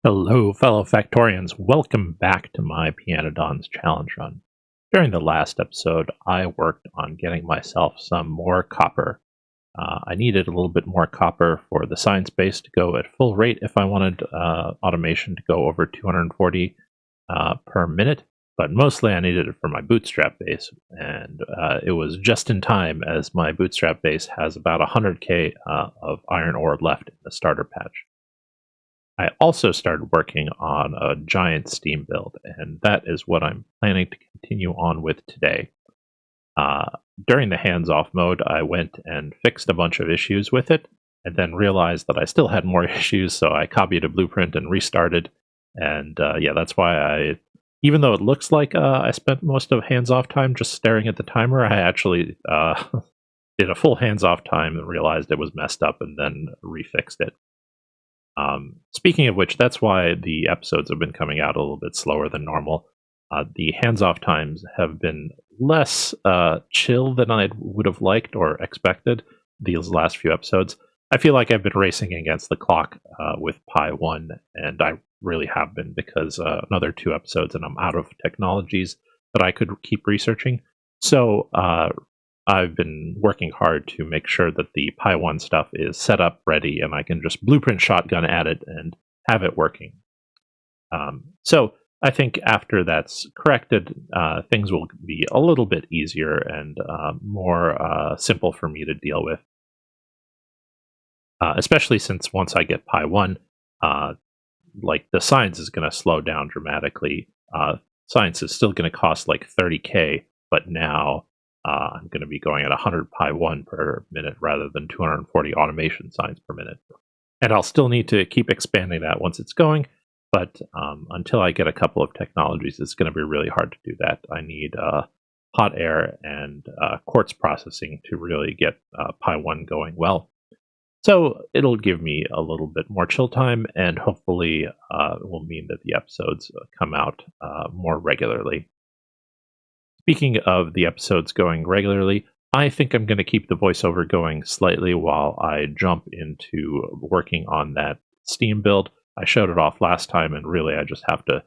Hello, fellow Factorians. Welcome back to my Pyanodons challenge run. During the last episode, I worked on getting myself some more copper. I needed a little bit more copper for the science base to go at full rate if I wanted automation to go over 240 per minute, but mostly I needed it for my bootstrap base, and it was just in time as my bootstrap base has about 100k of iron ore left in the starter patch. I also started working on a giant steam build, and that is what I'm planning to continue on with today. During the hands-off mode, I went and fixed a bunch of issues with it, and then realized that I still had more issues, so I copied a blueprint and restarted. And yeah, that's why even though it looks like I spent most of hands-off time just staring at the timer, I actually did a full hands-off time and realized it was messed up and then refixed it. Speaking of which, that's why the episodes have been coming out a little bit slower than normal. The hands-off times have been less chill than I would have liked or expected these last few episodes. I feel like I've been racing against the clock with Pi 1, and I really have been, because another 2 episodes and I'm out of technologies that I could keep researching. So I've been working hard to make sure that the Pi 1 stuff is set up, ready, and I can just blueprint shotgun at it and have it working. So I think after that's corrected, things will be a little bit easier and more simple for me to deal with. Especially since once I get Pi 1, like the science is going to slow down dramatically. Science is still going to cost like 30k, but now I'm going to be going at 100 Pi 1 per minute rather than 240 automation science per minute. And I'll still need to keep expanding that once it's going, but until I get a couple of technologies, it's going to be really hard to do that. I need hot air and quartz processing to really get Pi 1 going well. So it'll give me a little bit more chill time, and hopefully it will mean that the episodes come out more regularly. Speaking of the episodes going regularly, I think I'm going to keep the voiceover going slightly while I jump into working on that Steam build. I showed it off last time, and really I just have to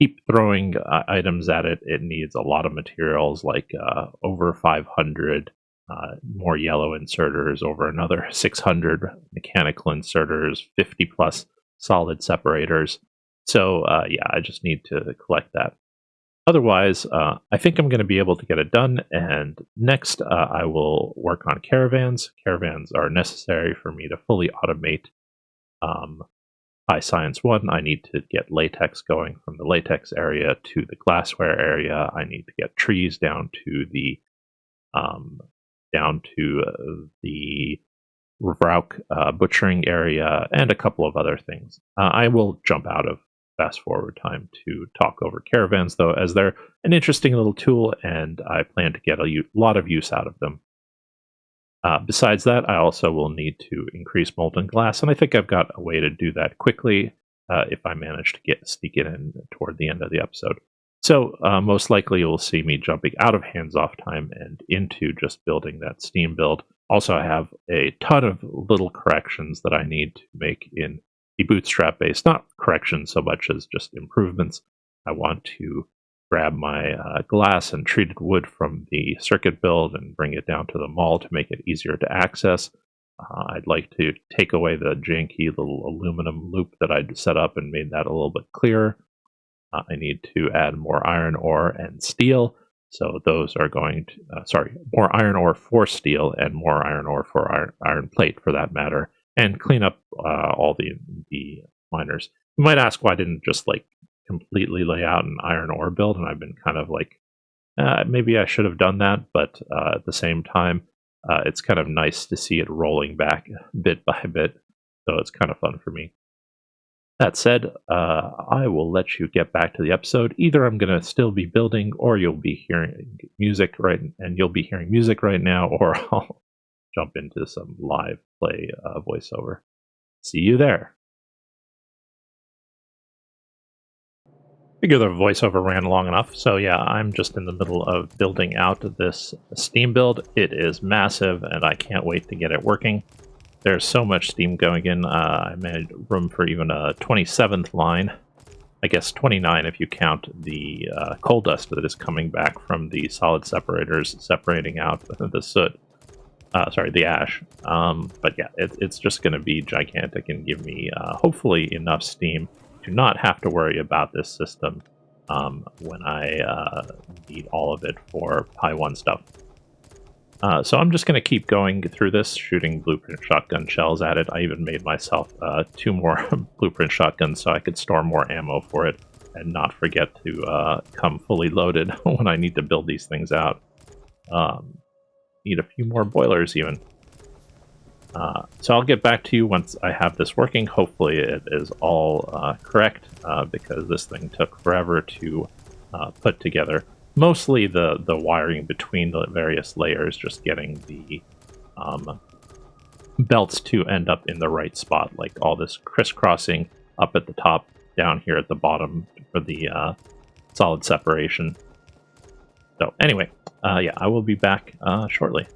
keep throwing items at it. It needs a lot of materials, like over 500 more yellow inserters, over another 600 mechanical inserters, 50 plus solid separators. So yeah, I just need to collect that. Otherwise, I think I'm going to be able to get it done, and next I will work on caravans. Caravans are necessary for me to fully automate Pi Science 1. I need to get latex going from the latex area to the glassware area. I need to get trees down to the Vrauk butchering area, and a couple of other things. I will jump out of fast forward time to talk over caravans, though, as they're an interesting little tool, and I plan to get a lot of use out of them. Besides that, I also will need to increase molten glass, and I think I've got a way to do that quickly if I manage to sneak it in toward the end of the episode. So most likely you'll see me jumping out of hands-off time and into just building that Steam build. Also, I have a ton of little corrections that I need to make in the bootstrap base. Not corrections so much as just improvements. I want to grab my glass and treated wood from the circuit build and bring it down to the mall to make it easier to access. I'd like to take away the janky little aluminum loop that I'd set up and made that a little bit clearer. I need to add more iron ore and steel. So those are going to, more iron ore for steel and more iron ore for iron plate, for that matter, and clean up all the miners. You might ask why I didn't just like completely lay out an iron ore build, and I've been kind of like, maybe I should have done that, but at the same time, it's kind of nice to see it rolling back bit by bit, so it's kind of fun for me. That said, I will let you get back to the episode. Either I'm going to still be building, or you'll be hearing music right now, or I'll jump into some live play voiceover. See you there. Figure the voiceover ran long enough, so yeah, I'm just in the middle of building out this Steam build. It is massive, and I can't wait to get it working. there's so much steam going in. I made room for even a 27th line. I guess 29 if you count the coal dust that is coming back from the solid separators separating out the soot. Sorry, the ash. But yeah, it's just going to be gigantic and give me hopefully enough steam to not have to worry about this system when I need all of it for Pi 1 stuff. So I'm just going to keep going through this, shooting blueprint shotgun shells at it. I even made myself 2 more blueprint shotguns so I could store more ammo for it and not forget to come fully loaded when I need to build these things out. Need a few more boilers even. So I'll get back to you once I have this working. Hopefully it is all correct because this thing took forever to put together. Mostly the wiring between the various layers, just getting the belts to end up in the right spot, like all this crisscrossing up at the top, down here at the bottom for the solid separation. So anyway, yeah, I will be back shortly.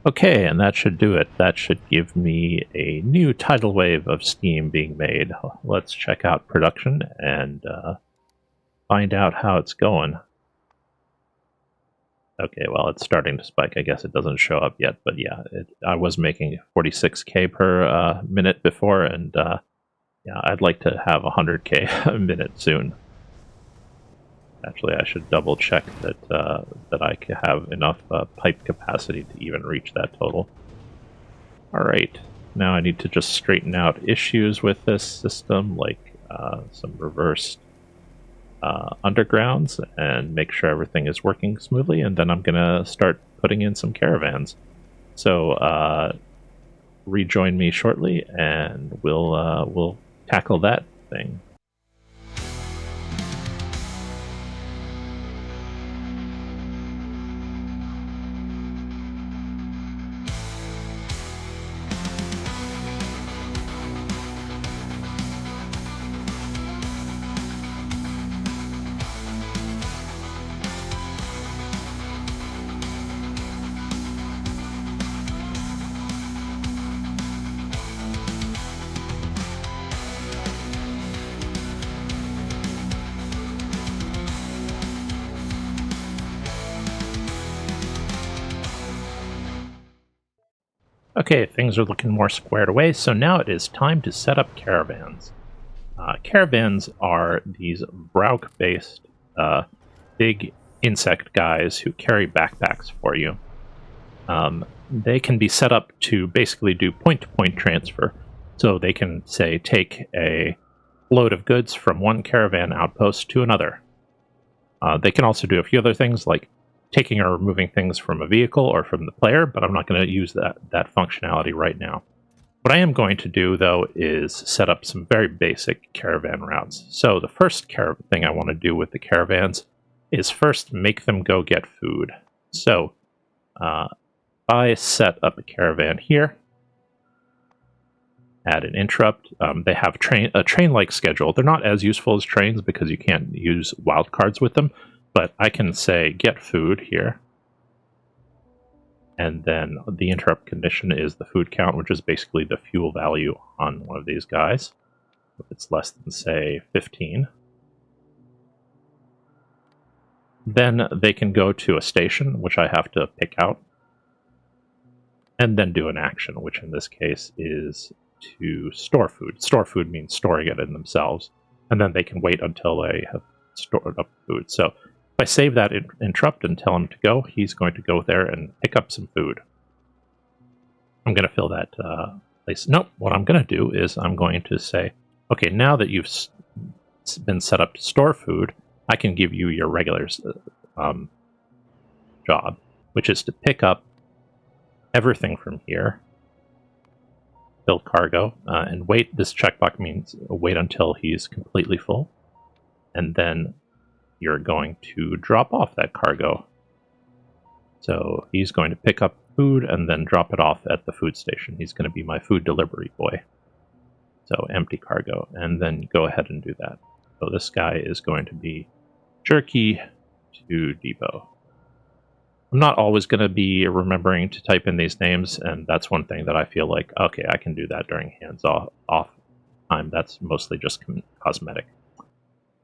Okay, and that should do it. That should give me a new tidal wave of steam being made. Let's check out production and find out how it's going. Okay, well, it's starting to spike. I guess it doesn't show up yet, but yeah, I was making 46k per minute before, and yeah, I'd like to have 100k a minute soon. Actually, I should double check that that I have enough pipe capacity to even reach that total. All right, now I need to just straighten out issues with this system, like some reversed undergrounds, and make sure everything is working smoothly. And then I'm gonna start putting in some caravans. So rejoin me shortly, and we'll tackle that thing. Okay, things are looking more squared away, so now it is time to set up caravans. Caravans are these Brauk-based big insect guys who carry backpacks for you. They can be set up to basically do point-to-point transfer. So they can, say, take a load of goods from one caravan outpost to another. They can also do a few other things, like taking or removing things from a vehicle or from the player, but I'm not going to use that functionality right now. What I am going to do, though, is set up some very basic caravan routes. So the first thing I want to do with the caravans is first make them go get food. So I set up a caravan here, add an interrupt. They have a train-like schedule. They're not as useful as trains because you can't use wildcards with them, but I can say get food here. And then the interrupt condition is the food count, which is basically the fuel value on one of these guys. If it's less than, say, 15. Then they can go to a station, which I have to pick out. And then do an action, which in this case is to store food. Store food means storing it in themselves. And then they can wait until they have stored up food. So If I save that interrupt and tell him to go, he's going to go there and pick up some food. I'm going to fill that place. Nope, what I'm going to do is I'm going to say, okay, now that you've been set up to store food, I can give you your regular job, which is to pick up everything from here, fill cargo, and wait. This checkbox means wait until he's completely full, and then you're going to drop off that cargo. So he's going to pick up food and then drop it off at the food station. He's going to be my food delivery boy. So empty cargo, and then go ahead and do that. So this guy is going to be Jerky to Depot. I'm not always going to be remembering to type in these names, and that's one thing that I feel like, okay, I can do that during hands-off time. That's mostly just cosmetic.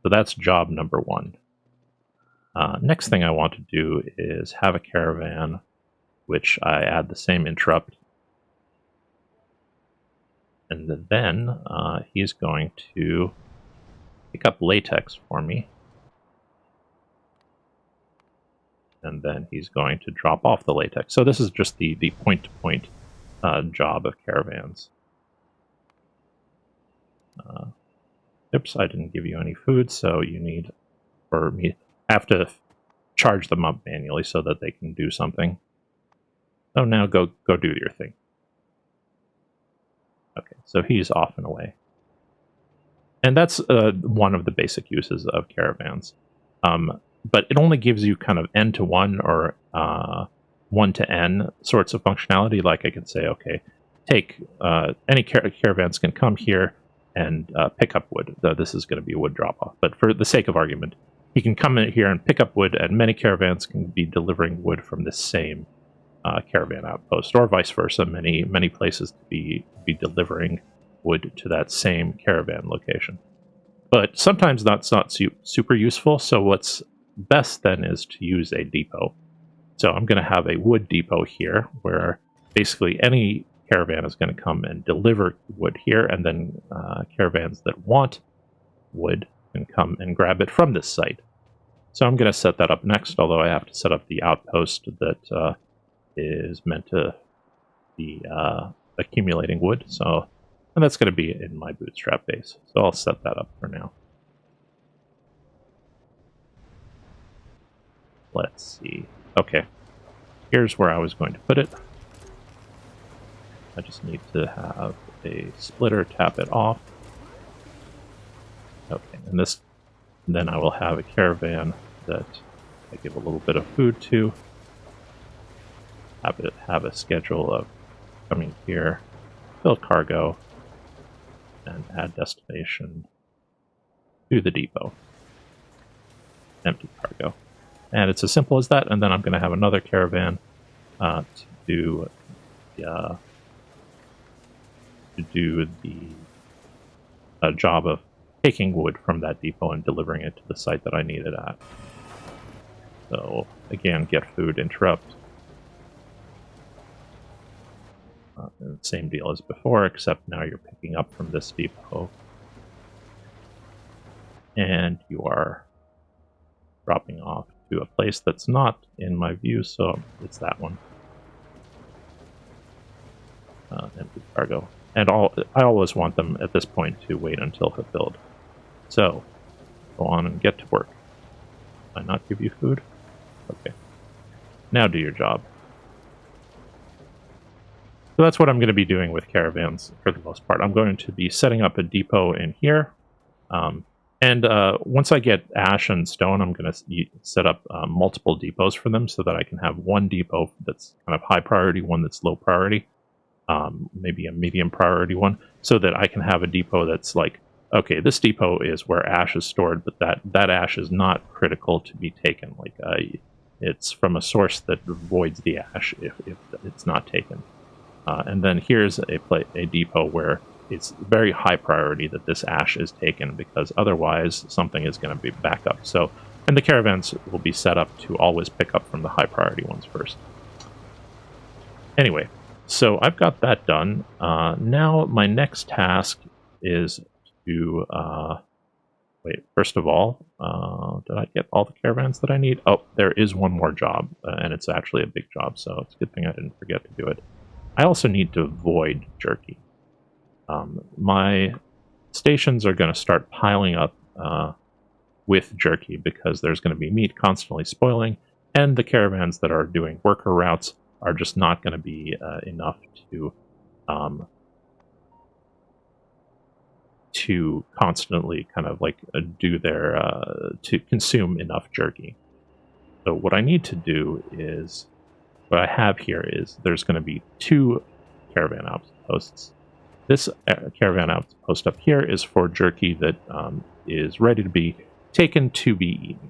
So that's job number 1. Next thing I want to do is have a caravan, which I add the same interrupt. And then he's going to pick up latex for me. And then he's going to drop off the latex. So this is just the point-to-point job of caravans. Oops, I didn't give you any food, so you need, or me, have to charge them up manually so that they can do something. So now go do your thing. Okay, so he's off and away. And that's one of the basic uses of caravans. But it only gives you kind of N-to-1 or 1-to-N sorts of functionality. Like I could say, okay, take any caravans can come here and pick up wood. This is going to be a wood drop-off. But for the sake of argument, he can come in here and pick up wood, and many caravans can be delivering wood from this same caravan outpost, or vice versa. Many places to be delivering wood to that same caravan location. But sometimes that's not super useful, so what's best then is to use a depot. So I'm going to have a wood depot here, where basically any caravan is going to come and deliver wood here, and then caravans that want wood can come and grab it from this site. So I'm going to set that up next, although I have to set up the outpost that is meant to be accumulating wood. And that's going to be in my bootstrap base. So I'll set that up for now. Let's see. Okay. Here's where I was going to put it. I just need to have a splitter tap it off. Okay, and then I will have a caravan that I give a little bit of food to. Have a schedule of coming here, fill cargo, and add destination to the depot. Empty cargo. And it's as simple as that, and then I'm going to have another caravan to do the job of taking wood from that depot and delivering it to the site that I need it at. So, again, get food, interrupt. Same deal as before, except now you're picking up from this depot. And you are dropping off to a place that's not in my view, so it's that one. Empty cargo. And I always want them at this point to wait until fulfilled. So, go on and get to work. Did I not give you food? Okay. Now do your job. So that's what I'm going to be doing with caravans for the most part. I'm going to be setting up a depot in here. And once I get ash and stone, I'm going to set up multiple depots for them so that I can have one depot that's kind of high priority, one that's low priority, maybe a medium priority one, so that I can have a depot that's like, okay, this depot is where ash is stored, but that ash is not critical to be taken. Like it's from a source that avoids the ash if it's not taken. And then here's a depot where it's very high priority that this ash is taken, because otherwise something is going to be back up. So, and the caravans will be set up to always pick up from the high priority ones first. Anyway, so I've got that done. Now my next task is to, wait, first of all, did I get all the caravans that I need? Oh, there is one more job, and it's actually a big job, so it's a good thing I didn't forget to do it. I also need to void jerky. My stations are going to start piling up with jerky because there's going to be meat constantly spoiling, and the caravans that are doing worker routes are just not going to be enough to constantly kind of like do their to consume enough jerky. So what I need to do is, what I have here is there's going to be 2 caravan outposts. This caravan outpost up here is for jerky that is ready to be taken to be eaten.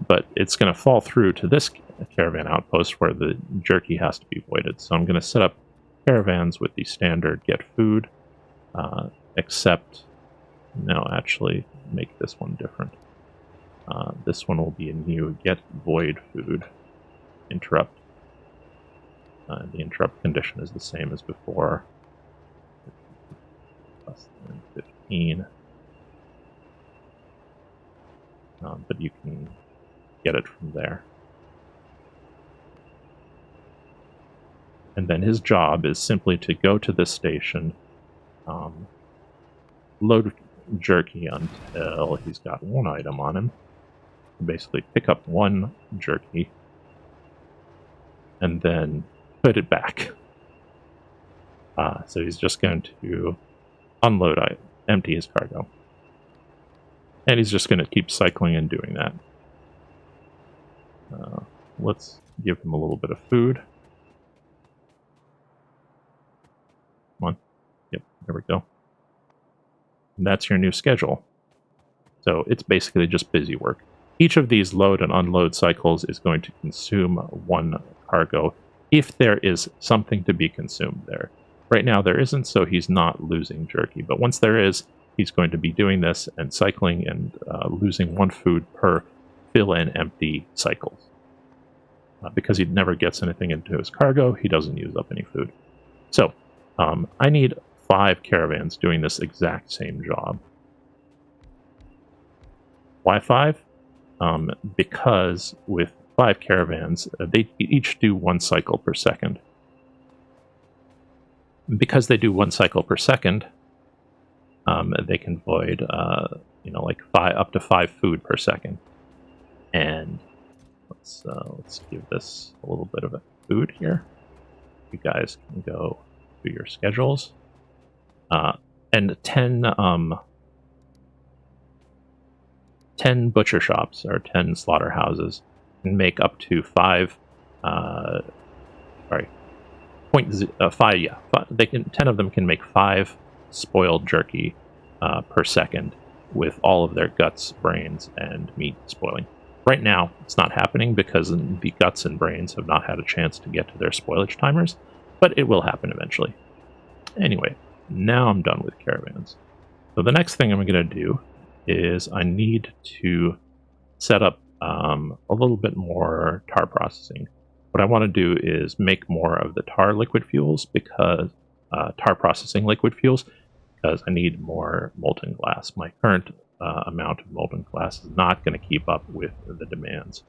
But it's going to fall through to this caravan outpost where the jerky has to be voided. So I'm going to set up caravans with the standard get food, except, no, actually make this one different. This one will be a new get void food interrupt. The interrupt condition is the same as before. Less than 15. But you can get it from there. And then his job is simply to go to this station, load jerky until he's got 1 item on him. Basically pick up 1 jerky and then put it back. So he's just going to unload, empty his cargo. And he's just going to keep cycling and doing that. Let's give him a little bit of food. Come on. Yep, there we go. And that's your new schedule. So it's basically just busy work. Each of these load and unload cycles is going to consume 1 cargo if there is something to be consumed there. Right now there isn't, so he's not losing jerky. But once there is, he's going to be doing this and cycling and losing 1 food per fill and empty cycles. Because he never gets anything into his cargo, he doesn't use up any food. So, I need 5 caravans doing this exact same job. Why 5? Because with 5 caravans, they each do 1 cycle per second. Because they do 1 cycle per second, they can void, like up to 5 food per second. And let's give this a little bit of a food here. You guys can go through your schedules. And 10 butcher shops or 10 slaughterhouses can make up to 5. 5. Yeah, 10 of them can make 5 spoiled jerky per second, with all of their guts, brains, and meat spoiling. Right now, it's not happening because the guts and brains have not had a chance to get to their spoilage timers, but it will happen eventually. Anyway, now I'm done with caravans. So the next thing I'm going to do is I need to set up a little bit more tar processing. What I want to do is make more of the tar liquid fuels, because tar processing liquid fuels, because I need more molten glass. My current amount of molten glass is not going to keep up with the demands,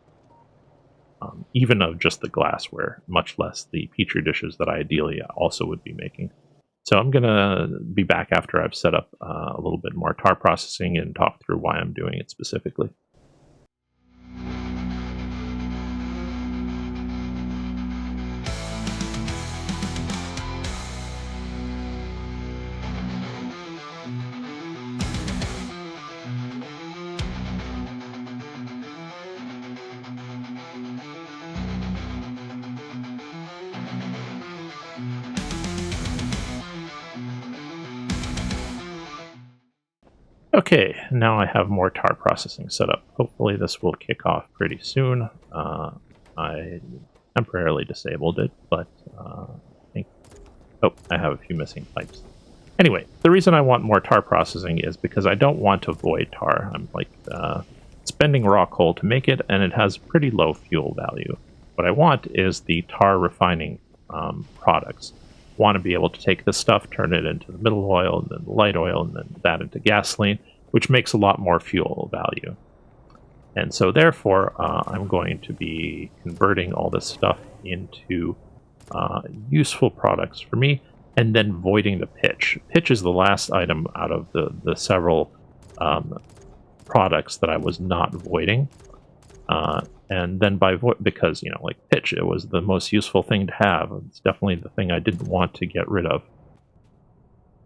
even of just the glassware, much less the petri dishes that I ideally also would be making. So I'm going to be back after I've set up a little bit more tar processing and talk through why I'm doing it specifically. Okay, now I have more tar processing set up. Hopefully this will kick off pretty soon. I temporarily disabled it, but I think... Oh, I have a few missing pipes. Anyway, the reason I want more tar processing is because I don't want to void tar. I'm spending raw coal to make it, and it has pretty low fuel value. What I want is the tar refining products. Want to be able to take this stuff, turn it into the middle oil, and then the light oil, and then that into gasoline, which makes a lot more fuel value. And so therefore, I'm going to be converting all this stuff into useful products for me, and then voiding the pitch. Pitch is the last item out of the several products that I was not voiding. And then by because, you know, like pitch, it was the most useful thing to have. It's definitely the thing I didn't want to get rid of.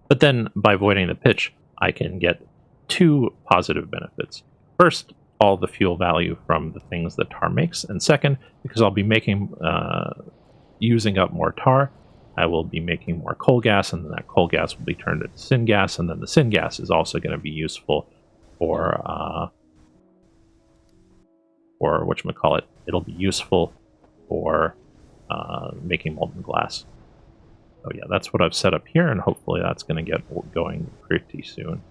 But then by voiding the pitch, I can get two positive benefits. First, all the fuel value from the things that tar makes, and second, because I'll be making using up more tar, I will be making more coal gas, and then that coal gas will be turned into syngas, and then the syngas is also going to be useful for whatchamacallit. It'll be useful for making molten glass. So yeah, that's what I've set up here, and hopefully that's going to get going pretty soon.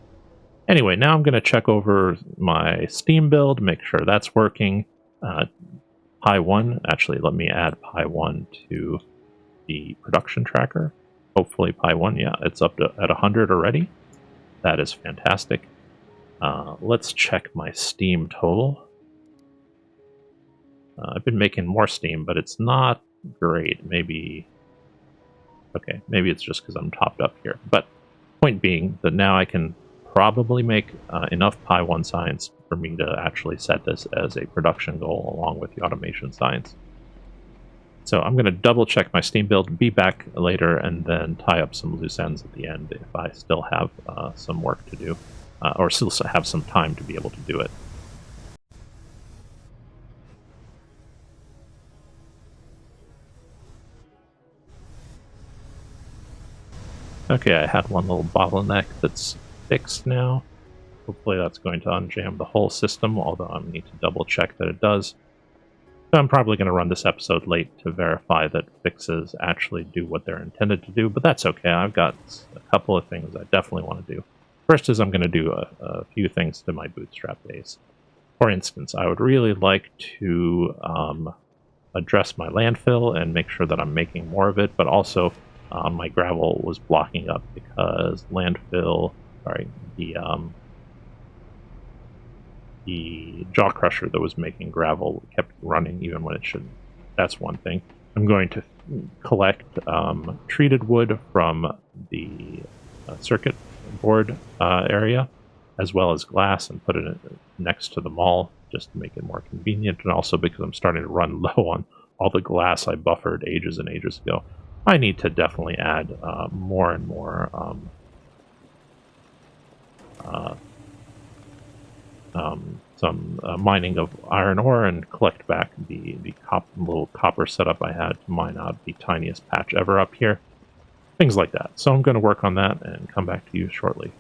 Anyway, now I'm going to check over my Steam build, make sure that's working. Pi 1, actually, let me add Pi 1 to the production tracker. Hopefully Pi 1, yeah, it's up to at 100 already. That is fantastic. Let's check my Steam total. I've been making more Steam, but it's not great. Maybe it's just because I'm topped up here. But point being that now I can probably make enough Pi 1 science for me to actually set this as a production goal along with the automation science. So I'm going to double check my Steam build, be back later, and then tie up some loose ends at the end if I still have some work to do, or still have some time to be able to do it. Okay, I had one little bottleneck that's fixed now. Hopefully that's going to unjam the whole system, although I need to double check that it does. So I'm probably going to run this episode late to verify that fixes actually do what they're intended to do, but that's okay. I've got a couple of things I definitely want to do. First is I'm going to do a few things to my bootstrap base. For instance, I would really like to address my landfill and make sure that I'm making more of it, but also my gravel was blocking up because the jaw crusher that was making gravel kept running even when it shouldn't. That's one thing. I'm going to collect treated wood from the circuit board area, as well as glass, and put it next to the mall just to make it more convenient, and also because I'm starting to run low on all the glass I buffered ages and ages ago. I need to definitely add more and more some mining of iron ore and collect back the little copper setup I had to mine out the tiniest patch ever up here. Things like that. So I'm going to work on that and come back to you shortly.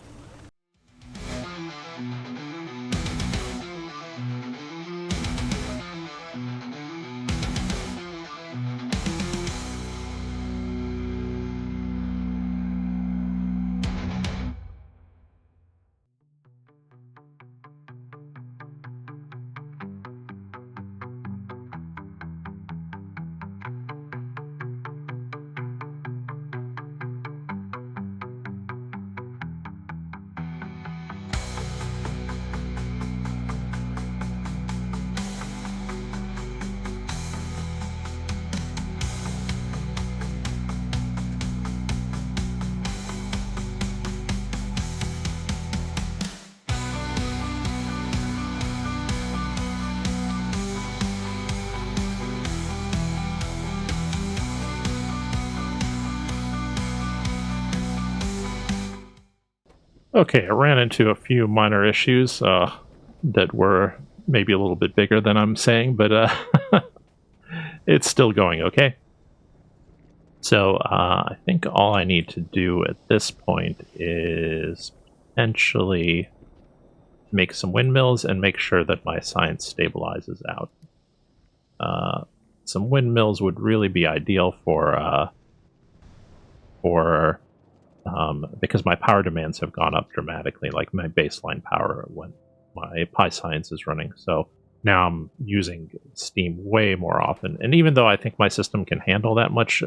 Okay, I ran into a few minor issues that were maybe a little bit bigger than I'm saying, but it's still going okay. So I think all I need to do at this point is potentially make some windmills and make sure that my science stabilizes out. Some windmills would really be ideal because my power demands have gone up dramatically, like my baseline power when my Pi Science is running. So now I'm using steam way more often. And even though I think my system can handle that much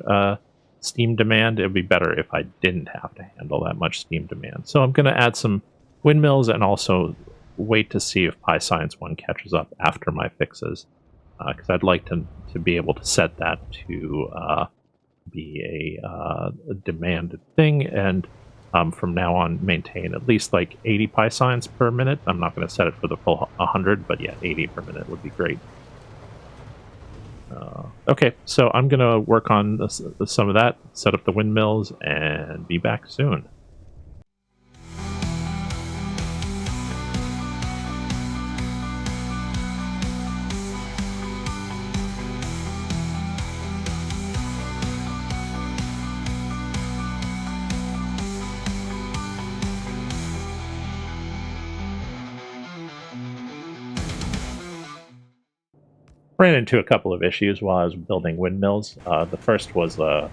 steam demand, it would be better if I didn't have to handle that much steam demand. So I'm going to add some windmills, and also wait to see if PyScience 1 catches up after my fixes, because I'd like to be able to set that to be a demanded thing, and from now on maintain at least like 80 PyScience per minute. I'm not going to set it for the full 100, but yeah, 80 per minute would be great. Okay, so I'm going to work on some of that, set up the windmills, and be back soon. Ran into a couple of issues while I was building windmills. The first was an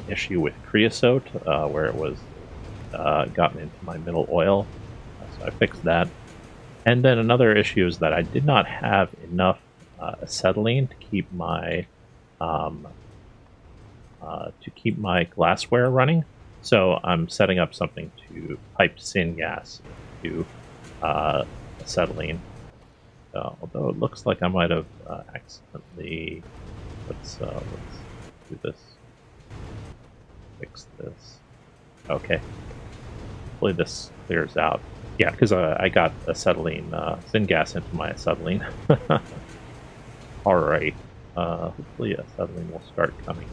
issue with creosote, where it was gotten into my middle oil, so I fixed that. And then another issue is that I did not have enough acetylene to keep my glassware running. So I'm setting up something to pipe syngas to acetylene. Although it looks like I might have accidentally. Let's do this. Fix this. Okay. Hopefully this clears out. Yeah, because I got acetylene, syngas into my acetylene. Alright. Hopefully acetylene will start coming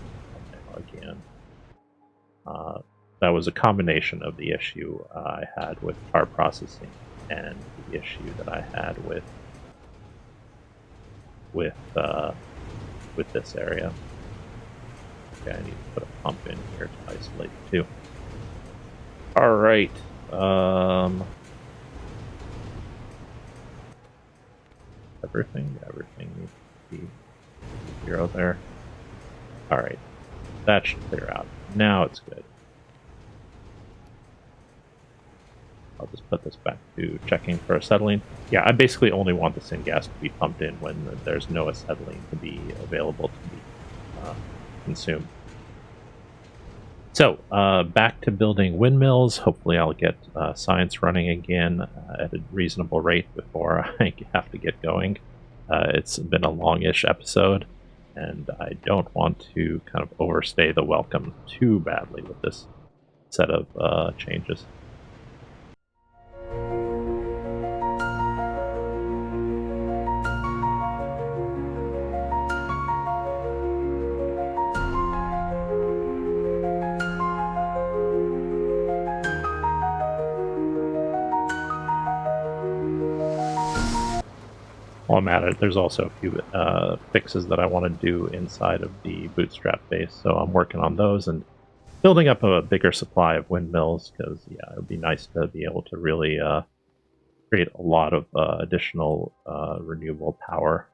again. That was a combination of the issue I had with tar processing and the issue that I had with this area. Okay, I need to put a pump in here to isolate it too. Alright. Everything needs to be 0 there. Alright. That should clear out. Now it's good. I'll just put this back to checking for acetylene. Yeah, I basically only want the syngas to be pumped in when there's no acetylene to be available to be consumed. So, back to building windmills. Hopefully I'll get science running again at a reasonable rate before I have to get going. It's been a longish episode, and I don't want to kind of overstay the welcome too badly with this set of changes. While I'm at it, there's also a few fixes that I want to do inside of the bootstrap base, so I'm working on those and building up a bigger supply of windmills, because yeah, it would be nice to be able to really create a lot of additional renewable power.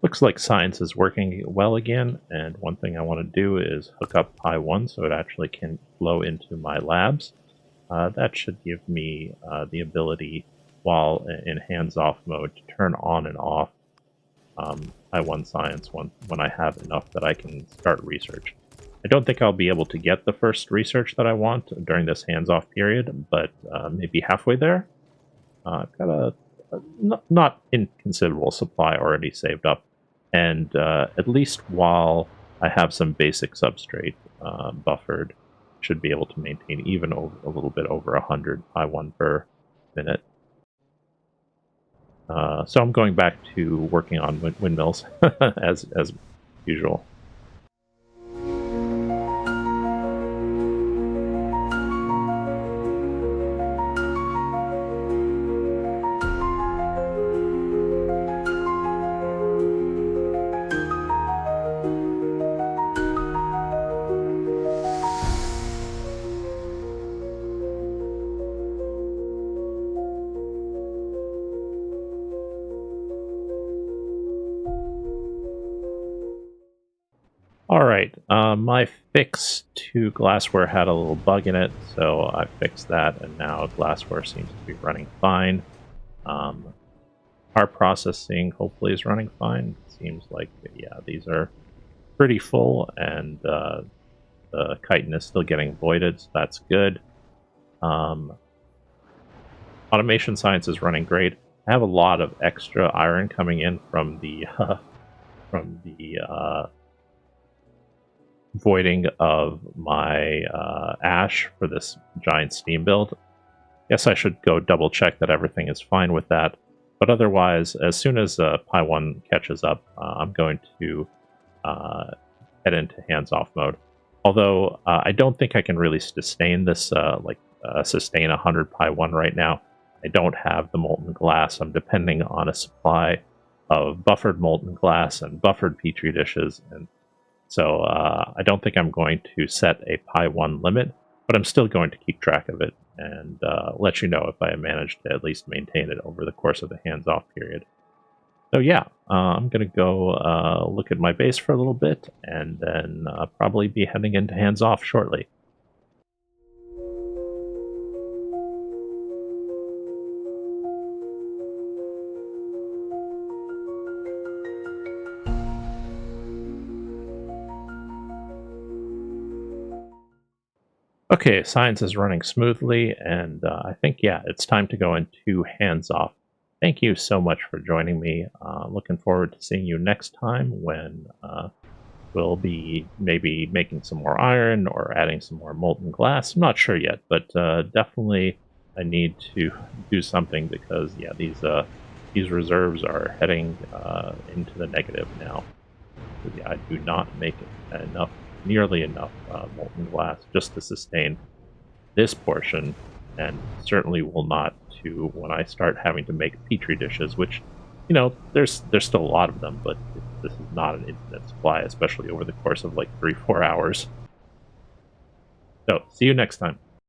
Looks like science is working well again, and one thing I want to do is hook up Pi 1 so it actually can flow into my labs. That should give me the ability, while in hands-off mode, to turn on and off Pi 1 science when I have enough that I can start research. I don't think I'll be able to get the first research that I want during this hands-off period, but maybe halfway there. I've got a not inconsiderable supply already saved up. And at least while I have some basic substrate buffered, should be able to maintain even a little bit over 100 Pi1 per minute. So I'm going back to working on windmills as usual. Alright, my fix to glassware had a little bug in it, so I fixed that, and now glassware seems to be running fine. Our processing hopefully is running fine. It seems like, yeah, these are pretty full, and the chitin is still getting voided, so that's good. Automation science is running great. I have a lot of extra iron coming in from the voiding of my ash for this giant steam build. Guess I should go double check that everything is fine with that. But otherwise, as soon as Pi 1 catches up, I'm going to head into hands-off mode. Although I don't think I can really sustain this, sustain 100 Pi 1 right now. I don't have the molten glass. I'm depending on a supply of buffered molten glass and buffered petri dishes, and so I don't think I'm going to set a Pi 1 limit, but I'm still going to keep track of it and let you know if I manage to at least maintain it over the course of the hands-off period. So yeah, I'm going to go look at my base for a little bit, and then probably be heading into hands-off shortly. Okay, science is running smoothly, and I think, yeah, it's time to go into hands-off. Thank you so much for joining me. Looking forward to seeing you next time when we'll be maybe making some more iron or adding some more molten glass. I'm not sure yet, but definitely I need to do something because, yeah, these reserves are heading into the negative now. So, yeah, I do not make nearly enough molten glass just to sustain this portion, and certainly will not to when I start having to make petri dishes, which, you know, there's still a lot of them, but this is not an infinite supply, especially over the course of like 3-4 hours. So, see you next time.